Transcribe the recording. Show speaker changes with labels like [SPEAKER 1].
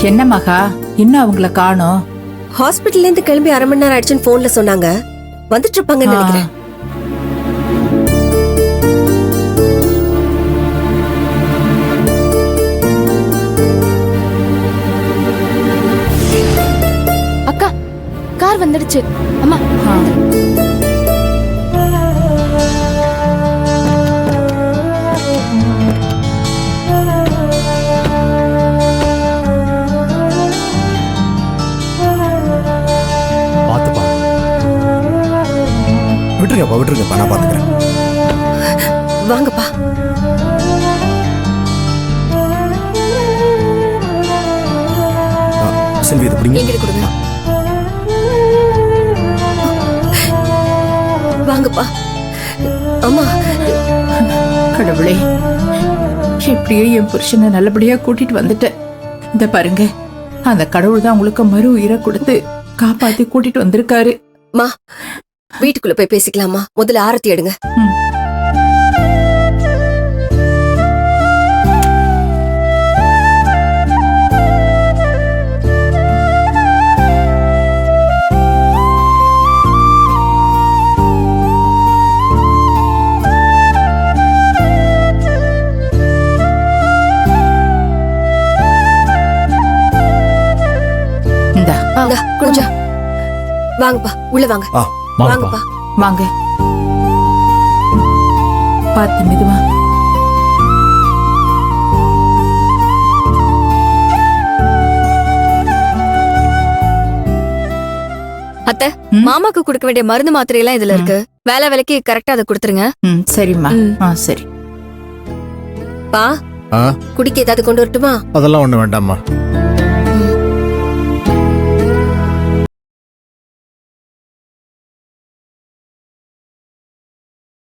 [SPEAKER 1] என்ன மகா, இன்னும் அவங்கள காணோம்?
[SPEAKER 2] ஹாஸ்பிட்டல்ல இருந்து கிளம்பி 1/2 மணி நேரம் ஆயிடுச்சுன்னு போன்ல சொன்னாங்க. வந்துட்டு இருப்பாங்கன்னு நினைக்கிறேன்.
[SPEAKER 3] அக்கா, கார் வந்துடுச்சு. அம்மா,
[SPEAKER 4] விட்டுருங்கப்பா, நான் பாத்துக்கிறேன்.
[SPEAKER 2] வாங்கப்பா.
[SPEAKER 4] செல்வி, இதை பிடிங்க.
[SPEAKER 2] எங்கிட்ட கொடுங்க. வாங்கப்பா. அம்மா,
[SPEAKER 1] கடவுளே, எப்படியோ என் புருஷனை நல்லபடியா கூட்டிட்டு வந்துட்டேன். இந்த பாருங்க, அந்த கடவுள் தான் உங்களுக்கு மறு உயிரை கொடுத்து காப்பாத்தி கூட்டிட்டு வந்திருக்காரு.
[SPEAKER 2] மா, வீட்டுக்குள்ள போய் பேசிக்கலாமா? முதல்ல ஆரத்தி எடுங்க.
[SPEAKER 1] இந்தா,
[SPEAKER 2] கொஞ்சம் வாங்கப்பா, உள்ள வாங்க. வாங்கப்பா.
[SPEAKER 1] வாங்க. பார்த்து மெதுவா.
[SPEAKER 3] அத்தை, மாமாக்கு கொடுக்க வேண்டிய மருந்து மாத்திரை எல்லாம் இதுல இருக்கு. வேலை வேலைக்கு கரெக்டா அதை கொடுத்துருங்க.
[SPEAKER 1] சரிம்மா. சரி.
[SPEAKER 2] பா, குடிக்க ஏதாவது கொண்டு வரட்டுமா?
[SPEAKER 4] அதெல்லாம் ஒண்ணு வேண்டாம்மா.